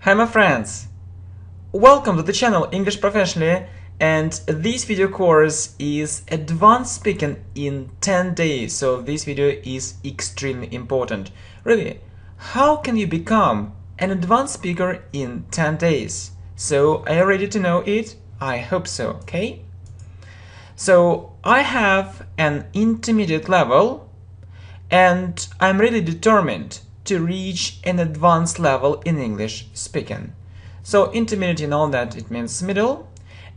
Hi my friends! Welcome to the channel English Professionally, and this video course is Advanced Speaking in 10 days, so this video is extremely important. Really, how can you become an advanced speaker in 10 days? So, are you ready to know it? I hope so, okay? So, I have an intermediate level and I'm really determined to reach an advanced level in English speaking. So intermediate, you know that it means middle,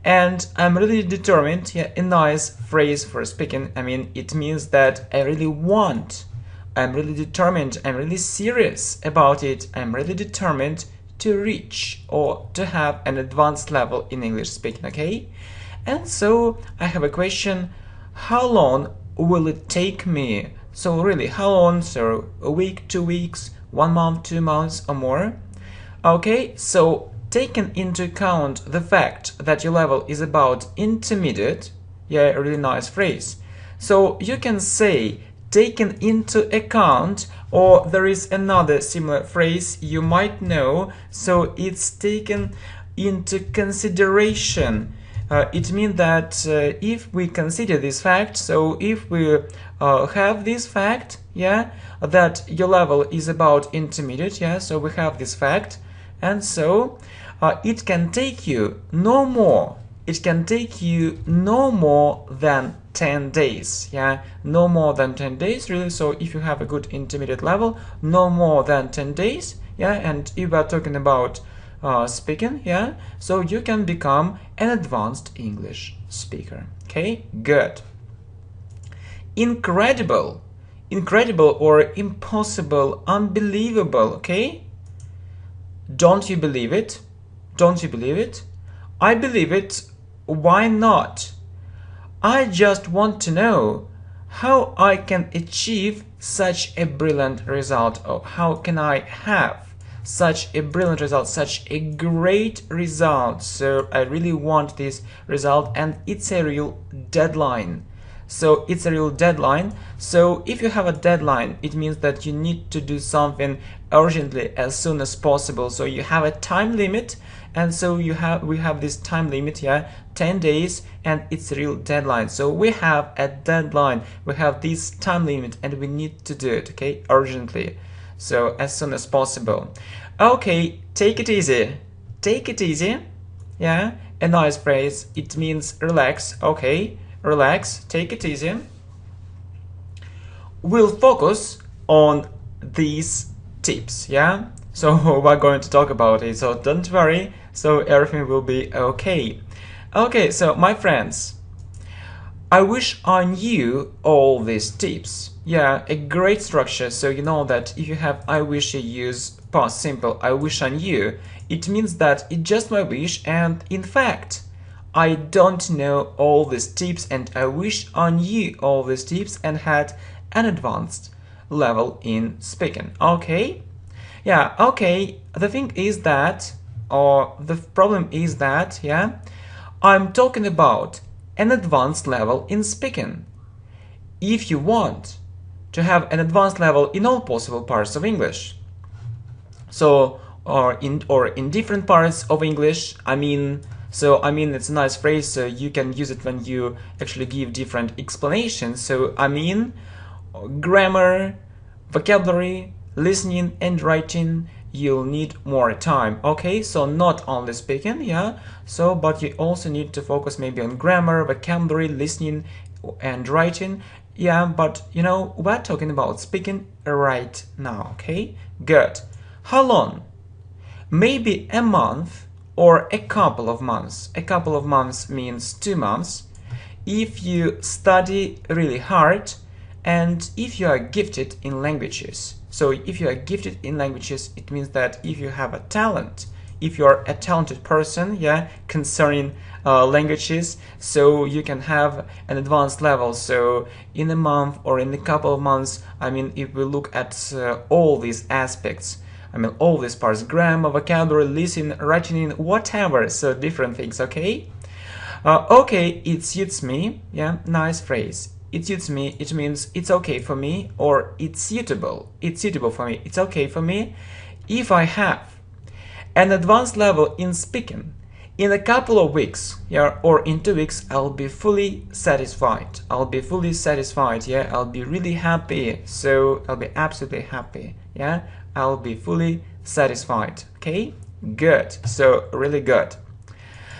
and I'm really determined, yeah, a nice phrase for speaking. I mean, it means that I really want, I'm really determined, I'm really serious about it, I'm really determined to reach or to have an advanced level in English speaking, okay? And so I have a question, how long will it take me? So really, how long? So a week, 2 weeks, 1 month, 2 months or more? Okay, so taking into account the fact that your level is about intermediate, yeah, a really nice phrase. So you can say taken into account, or there is another similar phrase you might know, so it's taken into consideration. It means that if we consider this fact, so if we have this fact, yeah, that your level is about intermediate, yeah, so we have this fact, and so it can take you no more. It can take you no more than 10 days, yeah, no more than 10 days, really. So if you have a good intermediate level, no more than 10 days, yeah, and if we are talking about speaking, yeah, so you can become an advanced English speaker. Okay, good. Incredible, incredible or impossible, unbelievable. Okay, don't you believe it? Don't you believe it? I believe it. Why not? I just want to know how I can achieve such a brilliant result, or how can I have such a brilliant result, such a great result. So I really want this result, and it's a real deadline. So it's a real deadline. So if you have a deadline, it means that you need to do something urgently as soon as possible. So you have a time limit, and so we have this time limit, yeah, 10 days, and it's a real deadline. So we have a deadline, we have this time limit, and we need to do it, okay, urgently. So as soon as possible. Okay, take it easy. Take it easy. Yeah, a nice phrase. It means relax. Okay, relax. Take it easy. We'll focus on these tips. Yeah. So we're going to talk about it. So don't worry. So everything will be okay. Okay. So my friends, I wish I knew all these tips. Yeah, a great structure. So you know that if you have I wish, you use past simple. I wish I knew. It means that it's just my wish, and in fact, I don't know all these tips, and I wish I knew all these tips and had an advanced level in speaking. Okay? Yeah, okay. The thing is that, or the problem is that, yeah, I'm talking about an advanced level in speaking. If you want to have an advanced level in all possible parts of English, so or in different parts of English, I mean, it's a nice phrase, so you can use it when you actually give different explanations. So I mean, grammar, vocabulary, listening and writing, you'll need more time. Okay, so not only speaking, yeah, so but you also need to focus maybe on grammar, vocabulary, listening and writing. Yeah, but you know, we're talking about speaking right now. Okay, good. How long? Maybe a month or a couple of months. A couple of months means 2 months. If you study really hard, and if you are gifted in languages. So if you are gifted in languages, it means that if you have a talent, if you are a talented person, yeah, concerning languages, so you can have an advanced level. So in a month or in a couple of months, I mean, if we look at all these aspects, I mean, all these parts, grammar, vocabulary, listening, writing, whatever, so different things, okay? Okay, it suits me, yeah, nice phrase. It suits me, it means it's okay for me, or it's suitable for me, it's okay for me if I have an advanced level in speaking. In a couple of weeks, yeah, or in 2 weeks, I'll be fully satisfied. I'll be fully satisfied, yeah. I'll be really happy. So I'll be absolutely happy, yeah. I'll be fully satisfied. Okay, good. So really good.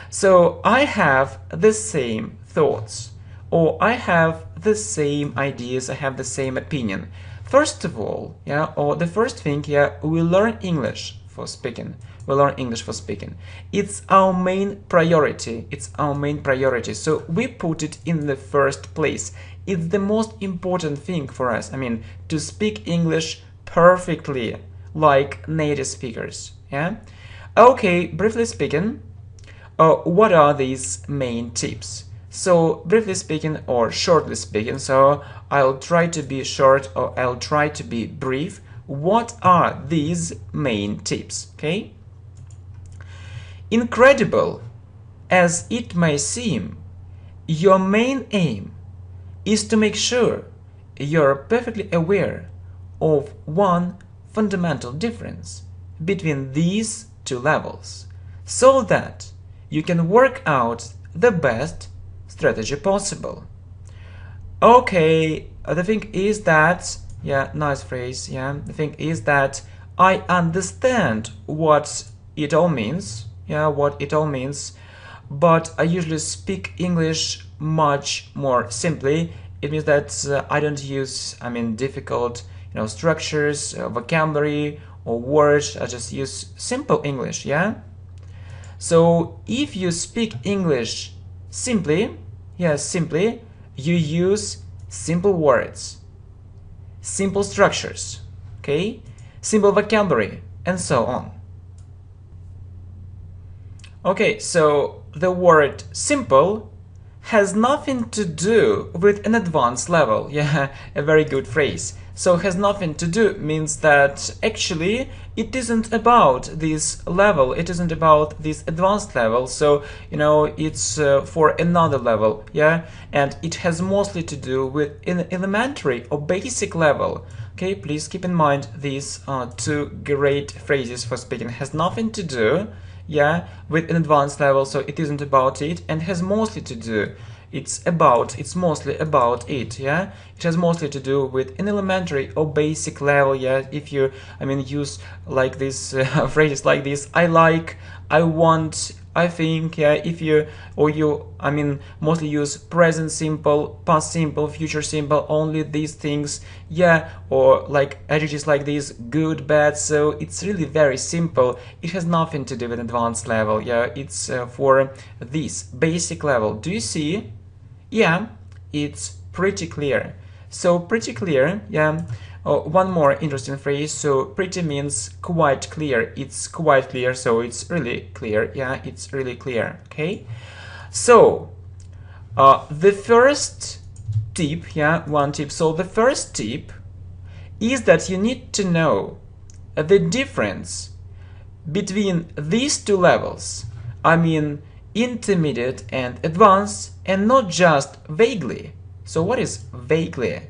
So I have the same thoughts, or I have the same ideas. I have the same opinion. First of all, yeah, or the first thing, yeah, we learn English for speaking. We learn English for speaking. It's our main priority. It's our main priority. So we put it in the first place. It's the most important thing for us. I mean, to speak English perfectly, like native speakers. Yeah. Okay. Briefly speaking, what are these main tips? So briefly speaking or shortly speaking. So I'll try to be short or I'll try to be brief. What are these main tips? Okay. Incredible as it may seem, your main aim is to make sure you're perfectly aware of one fundamental difference between these two levels, so that you can work out the best strategy possible. Okay, the thing is that, yeah, nice phrase, yeah, the thing is that I understand what it all means. Yeah, what it all means, but I usually speak English much more simply. It means that I don't use, I mean, difficult, structures, vocabulary or words. I just use simple English. Yeah. So if you speak English simply, yeah, simply, you use simple words, simple structures, okay, simple vocabulary, and so on. Okay, so the word simple has nothing to do with an advanced level. Yeah, a very good phrase. So has nothing to do means that actually it isn't about this level, it isn't about this advanced level. So, it's for another level, yeah, and it has mostly to do with an elementary or basic level. Okay, please keep in mind these two great phrases for speaking. Has nothing to do, yeah, with an advanced level, so it isn't about it, and has mostly to do, it's mostly about it, yeah. It has mostly to do with an elementary or basic level, yeah. If you, use like this phrases like this, I like, I want, I think, yeah. If you, or you, mostly use present simple, past simple, future simple, only these things, yeah, or like adjectives like this, good, bad. So it's really very simple. It has nothing to do with advanced level, yeah. It's for this basic level. Do you see? Yeah, it's pretty clear. So pretty clear, yeah. One more interesting phrase. So pretty means quite clear. It's quite clear, so it's really clear. Yeah, it's really clear. Okay. So the first tip, yeah, one tip. So the first tip is that you need to know the difference between these two levels. Intermediate and advanced, and not just vaguely. So what is vaguely?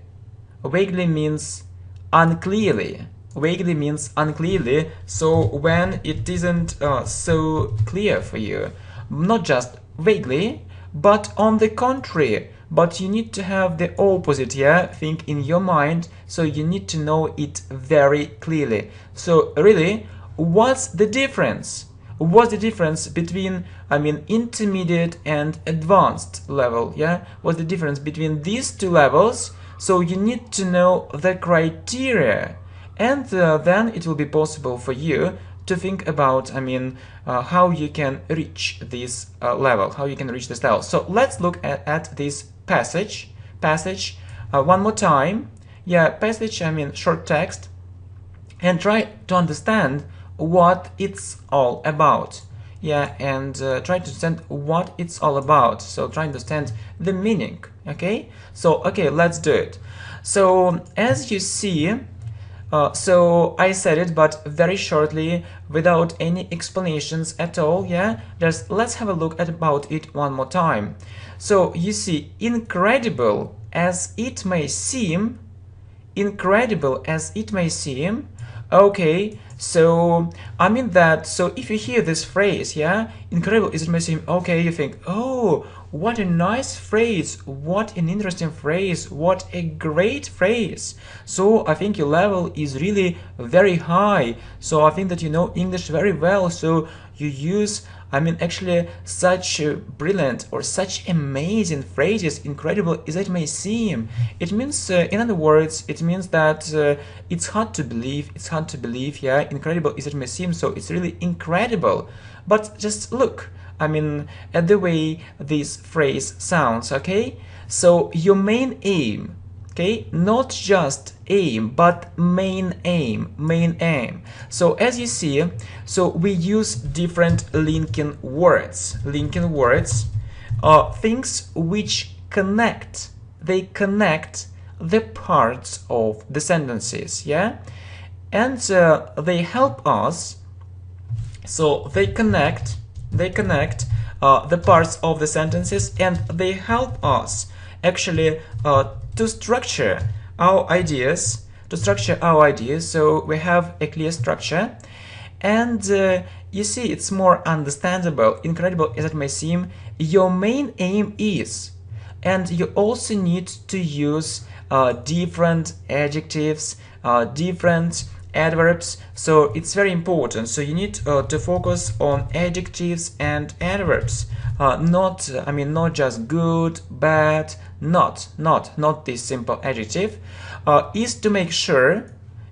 Vaguely means unclearly. Vaguely means unclearly. So when it isn't so clear for you, not just vaguely, but on the contrary. But you need to have the opposite, yeah, thing in your mind. So you need to know it very clearly. So really, what's the difference? What's the difference between, intermediate and advanced level, yeah? What's the difference between these two levels? So you need to know the criteria, and then it will be possible for you to think about, how you can reach this level, how you can reach this level. So let's look at this passage one more time. Yeah, passage, short text, and try to understand what it's all about. Yeah, and try to understand what it's all about. So try to understand the meaning. Okay, so let's do it. So as you see, so I said it, but very shortly, without any explanations at all. Yeah, let's have a look at about it one more time. So you see, incredible as it may seem, okay, So I mean that, so if you hear this phrase, yeah, incredible is it may seem okay, you think, oh, what a nice phrase, what an interesting phrase, what a great phrase. So I think your level is really very high. So I think that you know English very well. So you use, I mean, actually such brilliant or such amazing phrases, incredible as it may seem. It means, in other words, it means that it's hard to believe, yeah, incredible as it may seem, so it's really incredible. But just look, I mean, at the way this phrase sounds, okay? So your main aim, okay, not just aim but main aim. So as you see, so we use different linking words, things which connect, they connect the parts of the sentences, yeah, and they help us, so they connect the parts of the sentences, and they help us actually to structure our ideas, so we have a clear structure, and you see, it's more understandable, incredible as it may seem, your main aim is, and you also need to use different adjectives, different adverbs, so it's very important. So you need to focus on adjectives and adverbs, not just good, bad, not this simple adjective, is to make sure,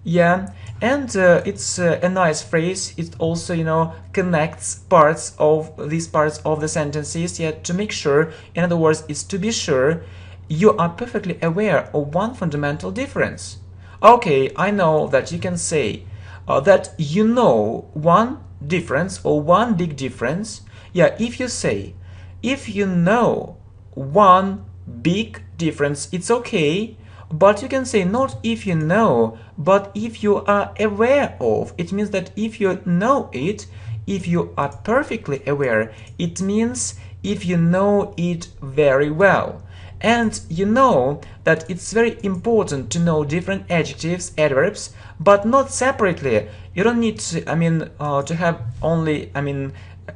yeah, and it's a nice phrase. It also, you know, connects parts of the sentences, yeah, to make sure, in other words, it's to be sure you are perfectly aware of one fundamental difference. Okay, I know that you can say that you know one difference or one big difference. Yeah, if you say, if you know one big difference, it's okay. But you can say not if you know, but if you are aware of. It means that if you know it, if you are perfectly aware, it means if you know it very well. And you know that it's very important to know different adjectives, adverbs, but not separately. You don't need to, to have only,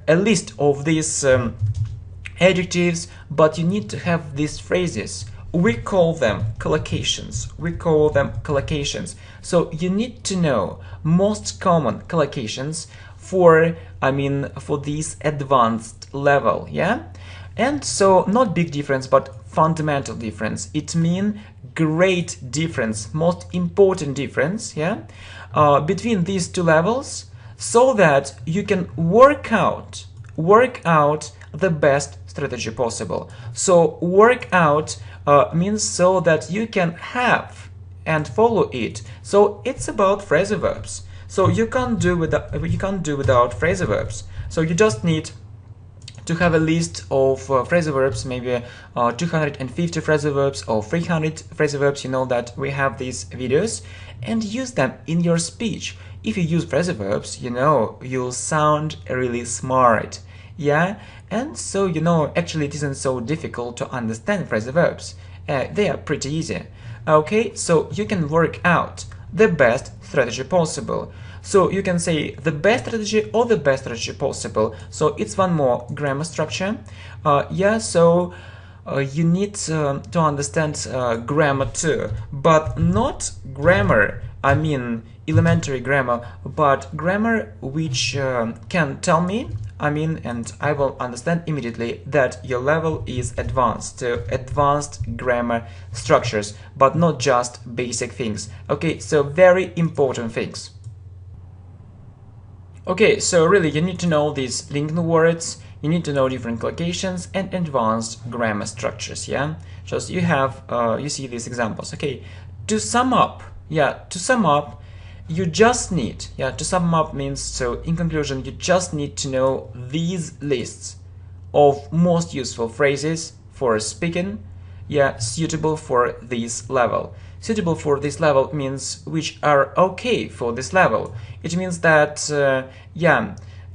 a list of these adjectives, but you need to have these phrases. We call them collocations. So you need to know most common collocations for this advanced level, yeah? And so not big difference, but fundamental difference. It means great difference, most important difference, yeah, between these two levels, so that you can work out the best strategy possible. So work out means so that you can have and follow it. So it's about phrasal verbs. So you can't do without phrasal verbs. So you just need to have a list of phrasal verbs, maybe 250 phrasal verbs or 300 phrasal verbs. You know that we have these videos, and use them in your speech. If you use phrasal verbs, you know, you'll sound really smart, yeah? And so, you know, actually it isn't so difficult to understand phrasal verbs. They are pretty easy. Okay, so you can work out the best strategy possible. So you can say the best strategy or the best strategy possible. So it's one more grammar structure. So you need to understand grammar too, but not grammar, elementary grammar, but grammar which can tell me, and I will understand immediately that your level is advanced, advanced grammar structures, but not just basic things. Okay, so very important things. Okay, so really you need to know these linking words, you need to know different collocations and advanced grammar structures, yeah? Just you have, you see these examples. Okay, to sum up, you just need, to sum up means, so in conclusion, you just need to know these lists of most useful phrases for speaking, suitable for this level. Suitable for this level means which are okay for this level. It means that,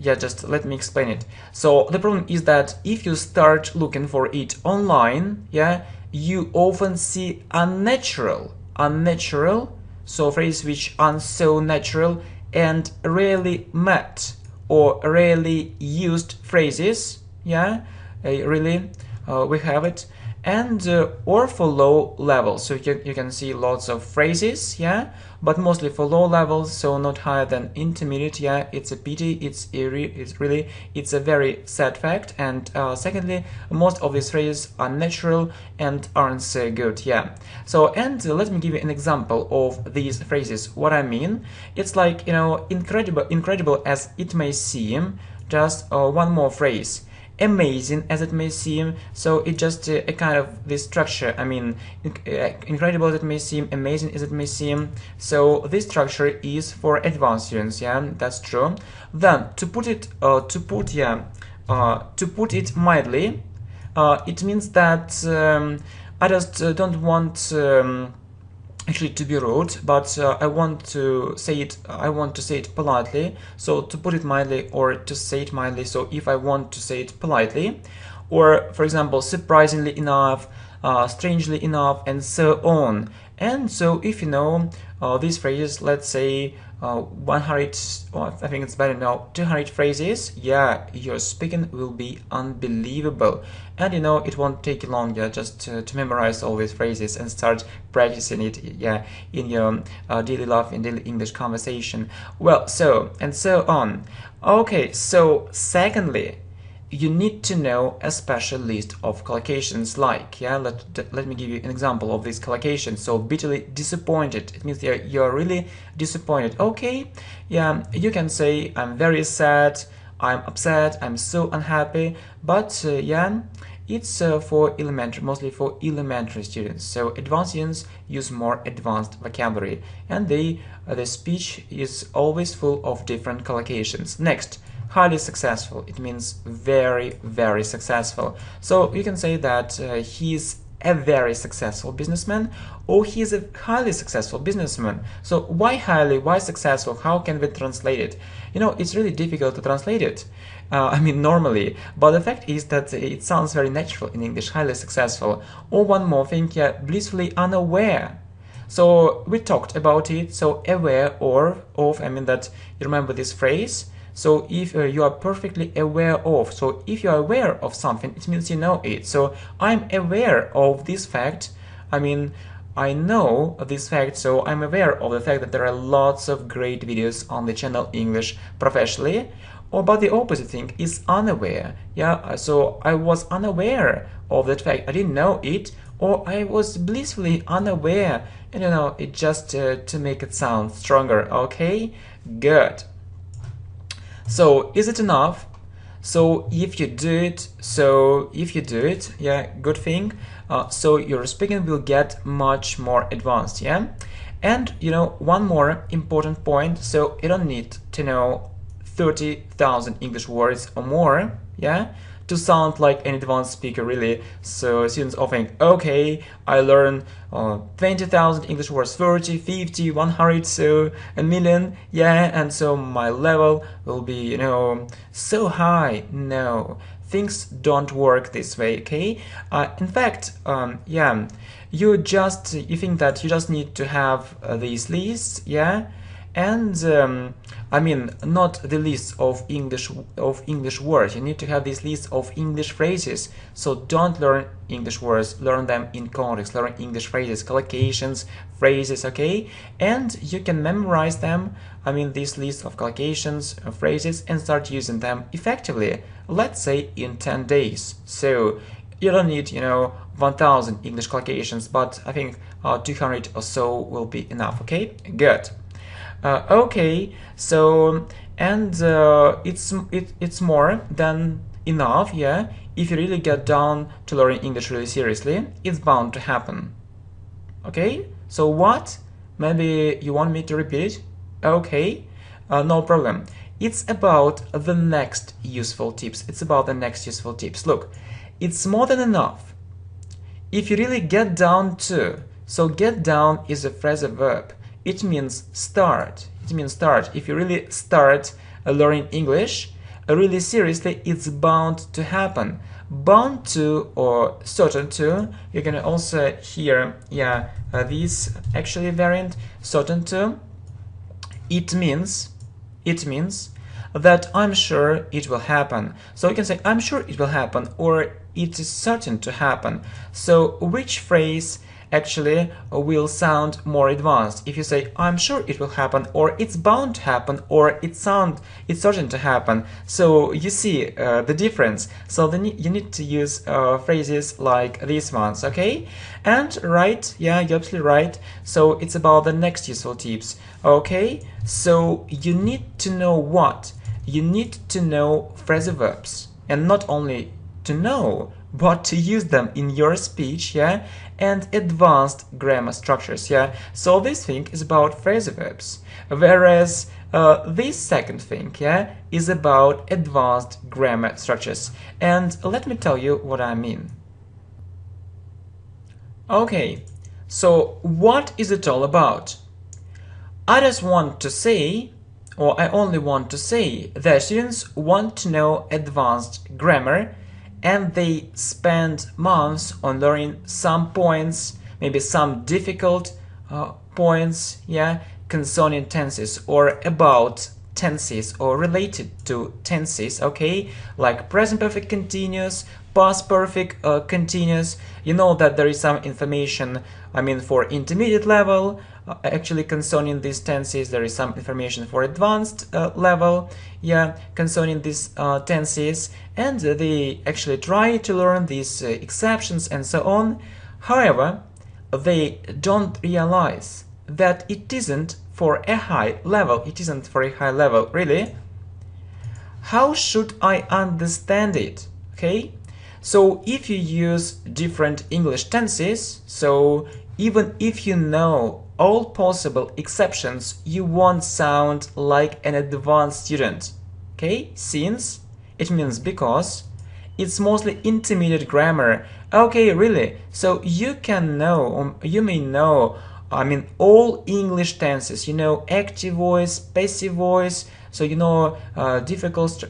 just let me explain it. So the problem is that if you start looking for it online, you often see unnatural, so phrases which aren't so natural, and rarely met or rarely used phrases, yeah, really, we have it, and or for low levels. So you can see lots of phrases, yeah, but mostly for low levels, so not higher than intermediate. Yeah, it's a pity. It's really it's a very sad fact. And secondly, most of these phrases are natural and aren't so good. Yeah. So and let me give you an example of these phrases. What I mean, it's like, you know, incredible as it may seem. Just one more phrase. Amazing as it may seem, so it's just a kind of this structure. I mean, incredible as it may seem, amazing as it may seem, so this structure is for advanced students. Yeah, that's true. Then to put it mildly, it means that I just don't want actually to be rude, but I want to say it politely. So to put it mildly or to say it mildly, so if I want to say it politely, or for example, surprisingly enough, strangely enough, and so on. And so if you know these phrases, let's say 100, or I think it's better now, 200 phrases, yeah, your speaking will be unbelievable. And you know, it won't take you long, yeah, just to memorize all these phrases and start practicing it, yeah, in your daily life, in daily English conversation. Well, so and so on. Okay, so secondly, you need to know a special list of collocations, like, yeah, let me give you an example of this collocation. So bitterly disappointed, it means you're really disappointed. Okay, yeah, you can say I'm very sad, I'm upset, I'm so unhappy, but yeah, it's for elementary, mostly for elementary students. So advanced students use more advanced vocabulary, and the speech is always full of different collocations. Next, highly successful, it means very, very successful. So you can say that he's a very successful businessman, or he's a highly successful businessman. So why highly, why successful, how can we translate it? You know, it's really difficult to translate it, I mean normally, but the fact is that it sounds very natural in English, highly successful. Or one more thing, yeah, blissfully unaware. So we talked about it, so aware or of, I mean that you remember this phrase. So if you are perfectly aware of, so if you are aware of something, it means you know it. So I'm aware of this fact, I mean, I know this fact, so I'm aware of the fact that there are lots of great videos on the channel English Professionally. Or but the opposite thing is unaware. Yeah, so I was unaware of that fact, I didn't know it, or I was blissfully unaware. And you know, it just to make it sound stronger. Okay, good. So is it enough? So if you do it, yeah, good thing. So your speaking will get much more advanced, yeah. And you know, one more important point. So you don't need to know 30,000 English words or more, yeah, to sound like an advanced speaker, really. So students often think, okay, I learn 20,000 English words, 30, 50, 100, so a million, yeah, and so my level will be, you know, so high. No, things don't work this way, okay? In fact, yeah, you think that you just need to have these lists, yeah, and I mean, not the list of English words. You need to have this list of English phrases. So don't learn English words, learn them in context, learn English phrases, collocations, phrases, okay? And you can memorize them, I mean, this list of collocations, phrases, and start using them effectively, let's say in 10 days. So you don't need, you know, 1000 English collocations, but I think 200 or so will be enough, okay? Good. Okay, so and it's more than enough, yeah. If you really get down to learning English really seriously, it's bound to happen. Okay, so what? Maybe you want me to repeat it? Okay, no problem. It's about the next useful tips. It's about the next useful tips. Look, it's more than enough. If you really get down to, so get down is a phrasal verb. It means start. It means start. If you really start learning English really seriously, it's bound to happen. Bound to or certain to. You can also hear, yeah, this actually variant, certain to. It means It means that I'm sure it will happen. So you can say I'm sure it will happen, or it is certain to happen. So which phrase actually will sound more advanced? If you say I'm sure it will happen, or it's bound to happen, or it's certain to happen. So you see the difference. So then you need to use phrases like these ones, okay? And right, yeah, you're absolutely right. So it's about the next useful tips, okay? So you need to know what? You need to know phrasal verbs, and not only to know, but to use them in your speech, yeah, and advanced grammar structures, yeah. So this thing is about phrasal verbs, whereas this second thing, yeah, is about advanced grammar structures. And let me tell you what I mean. Okay, so what is it all about? I just want to say, or I only want to say, that students want to know advanced grammar, and they spend months on learning some points, maybe some difficult points, yeah, concerning tenses or about tenses or related to tenses, okay, like present perfect continuous, past perfect continuous. You know that there is some information, I mean, for intermediate level. Actually, concerning these tenses, there is some information for advanced level, yeah, concerning these tenses, and they actually try to learn these exceptions and so on. However, they don't realize that it isn't for a high level. It isn't for a high level, really. How should I understand it? Okay, so if you use different English tenses, so even if you know all possible exceptions, you won't sound like an advanced student. Okay, since it means because it's mostly intermediate grammar. Okay, really? So you can know, or you may know, I mean, all English tenses. You know active voice, passive voice. So you know difficult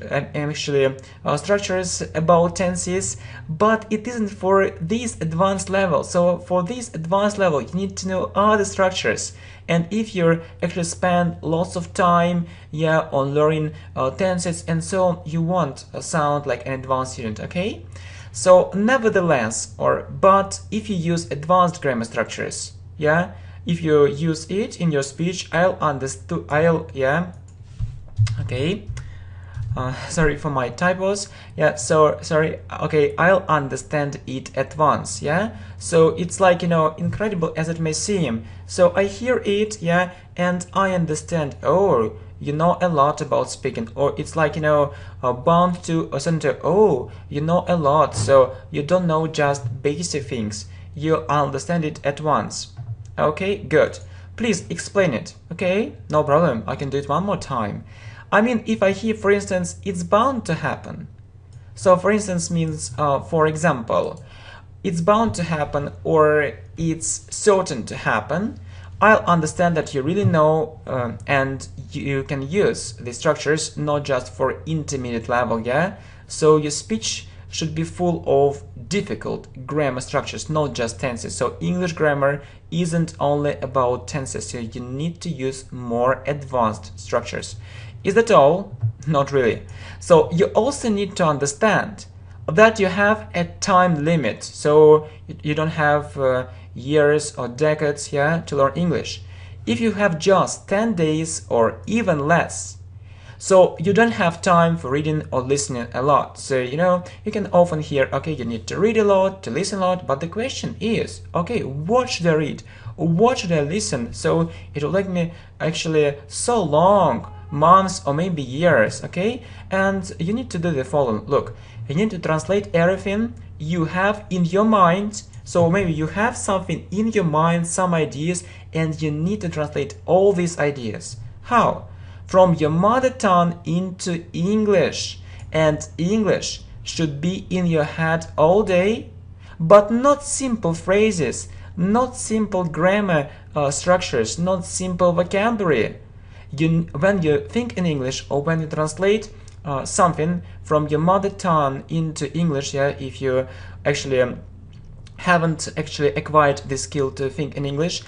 structures about tenses, but it isn't for this advanced level. So for this advanced level, you need to know other structures. And if you actually spend lots of time, yeah, on learning tenses and so on, you won't sound like an advanced student. Okay. So nevertheless, but if you use advanced grammar structures, yeah, if you use it in your speech, okay, sorry for my typos, yeah, so sorry, okay, I'll understand it at once, yeah. So it's like, you know, incredible as it may seem, so I hear it, yeah, and I understand. Oh, you know a lot about speaking. Or it's like, you know, bound to a center. Oh, you know a lot, so you don't know just basic things, you understand it at once. Okay, good. Please explain it. Okay, no problem, I can do it one more time. I mean, if I hear, for instance, it's bound to happen. So, for instance, means, for example, it's bound to happen or it's certain to happen. I'll understand that you really know and you can use the structures not just for intermediate level, yeah? So your speech should be full of difficult grammar structures, not just tenses. So English grammar isn't only about tenses, so you need to use more advanced structures. Is that all? Not really. So you also need to understand that you have a time limit. So you don't have years or decades, yeah, to learn English. If you have just 10 days or even less, so you don't have time for reading or listening a lot. So, you know, you can often hear, okay, you need to read a lot, to listen a lot, but the question is, okay, what should I read? What should I listen? So it will take me actually so long, months or maybe years, okay? And you need to do the following. Look, you need to translate everything you have in your mind. So maybe you have something in your mind, some ideas, and you need to translate all these ideas. How? From your mother tongue into English. And English should be in your head all day, but not simple phrases, not simple grammar structures, not simple vocabulary. When you think in English or when you translate something from your mother tongue into English, yeah, if you actually haven't actually acquired the skill to think in English,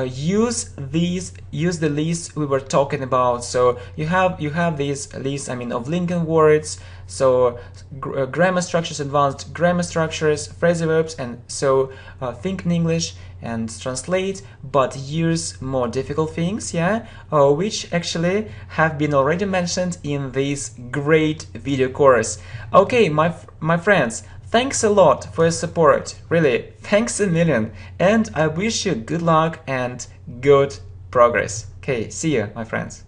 use the list we were talking about. So you have this list, I mean, of linking words, so grammar structures, advanced grammar structures, phrasal verbs, and so think in English and translate, but use more difficult things, yeah, which actually have been already mentioned in this great video course. Okay, my friends, thanks a lot for your support, really, thanks a million, and I wish you good luck and good progress. Okay, see you, my friends.